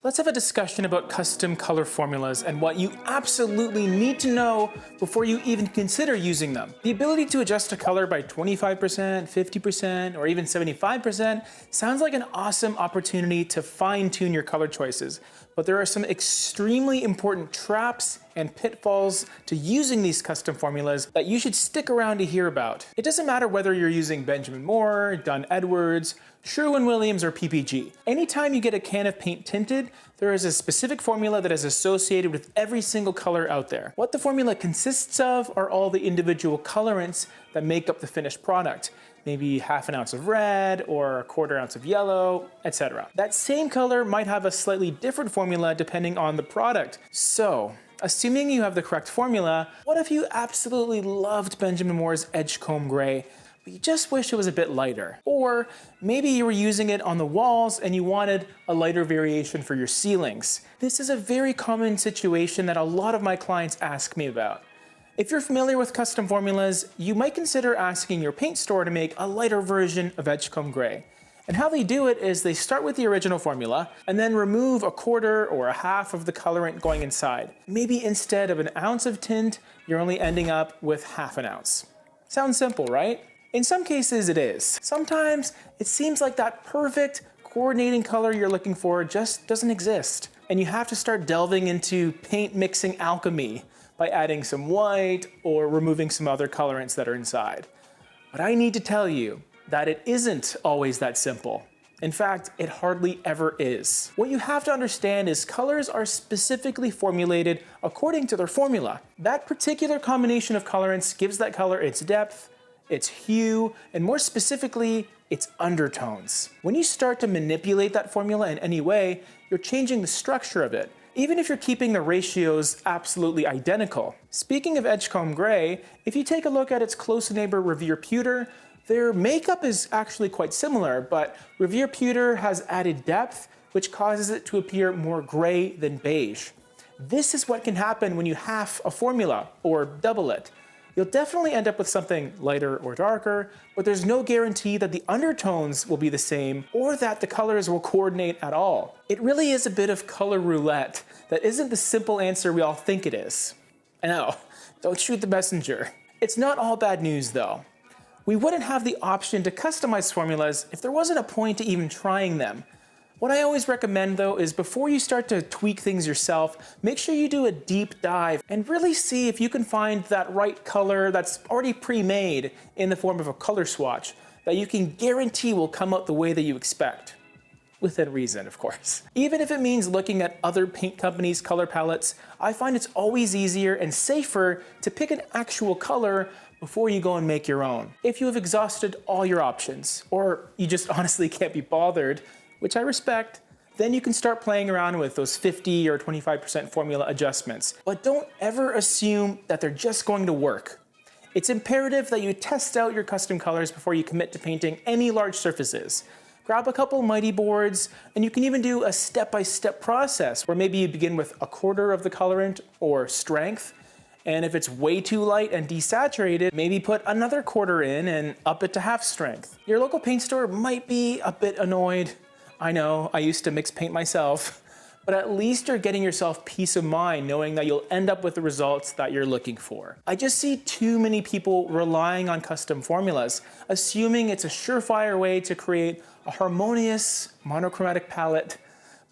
Let's have a discussion about custom color formulas and what you absolutely need to know before you even consider using them. The ability to adjust a color by 25%, 50%, or even 75% sounds like an awesome opportunity to fine-tune your color choices, but there are some extremely important traps and pitfalls to using these custom formulas that you should stick around to hear about. It doesn't matter whether you're using Benjamin Moore, Dunn Edwards, Sherwin-Williams, or PPG. Anytime you get a can of paint tinted, there is a specific formula that is associated with every single color out there. What the formula consists of are all the individual colorants that make up the finished product. Maybe half an ounce of red or a quarter ounce of yellow, etc. That same color might have a slightly different formula depending on the product. So, assuming you have the correct formula, what if you absolutely loved Benjamin Moore's Edgecomb Gray, but you just wish it was a bit lighter? Or maybe you were using it on the walls and you wanted a lighter variation for your ceilings. This is a very common situation that a lot of my clients ask me about. If you're familiar with custom formulas, you might consider asking your paint store to make a lighter version of Edgecomb Gray. And how they do it is they start with the original formula and then remove a quarter or a half of the colorant going inside. Maybe instead of an ounce of tint, you're only ending up with half an ounce. Sounds simple, right? In some cases it is. Sometimes it seems like that perfect coordinating color you're looking for just doesn't exist. And you have to start delving into paint mixing alchemy by adding some white or removing some other colorants that are inside. But I need to tell you that it isn't always that simple. In fact, it hardly ever is. What you have to understand is colors are specifically formulated according to their formula. That particular combination of colorants gives that color its depth, its hue, and more specifically, its undertones. When you start to manipulate that formula in any way, you're changing the structure of it, even if you're keeping the ratios absolutely identical. Speaking of Edgecomb Gray, if you take a look at its close neighbor Revere Pewter, their makeup is actually quite similar, but Revere Pewter has added depth, which causes it to appear more gray than beige. This is what can happen when you half a formula, or double it. You'll definitely end up with something lighter or darker, but there's no guarantee that the undertones will be the same or that the colors will coordinate at all. It really is a bit of color roulette that isn't the simple answer we all think it is. I know, don't shoot the messenger. It's not all bad news though. We wouldn't have the option to customize formulas if there wasn't a point to even trying them. What I always recommend though is before you start to tweak things yourself, make sure you do a deep dive and really see if you can find that right color that's already pre-made in the form of a color swatch that you can guarantee will come out the way that you expect. Within reason, of course. Even if it means looking at other paint companies' color palettes, I find it's always easier and safer to pick an actual color before you go and make your own. If you have exhausted all your options, or you just honestly can't be bothered, which I respect, then you can start playing around with those 50 or 25% formula adjustments. But don't ever assume that they're just going to work. It's imperative that you test out your custom colors before you commit to painting any large surfaces. Grab a couple mighty boards, and you can even do a step-by-step process where maybe you begin with a quarter of the colorant or strength, and if it's way too light and desaturated, maybe put another quarter in and up it to half strength. Your local paint store might be a bit annoyed. I know, I used to mix paint myself, but at least you're getting yourself peace of mind knowing that you'll end up with the results that you're looking for. I just see too many people relying on custom formulas, assuming it's a surefire way to create a harmonious monochromatic palette,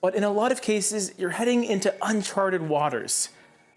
but in a lot of cases, you're heading into uncharted waters.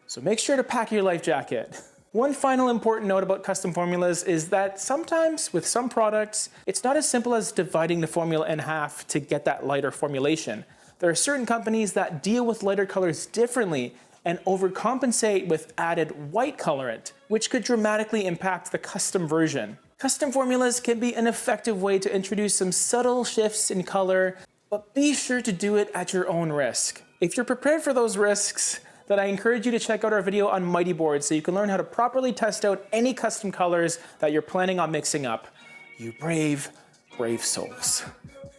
So make sure to pack your life jacket. One final important note about custom formulas is that sometimes with some products, it's not as simple as dividing the formula in half to get that lighter formulation. There are certain companies that deal with lighter colors differently and overcompensate with added white colorant, which could dramatically impact the custom version. Custom formulas can be an effective way to introduce some subtle shifts in color, but be sure to do it at your own risk. If you're prepared for those risks, then I encourage you to check out our video on Mighty Boards so you can learn how to properly test out any custom colors that you're planning on mixing up. You brave, brave souls.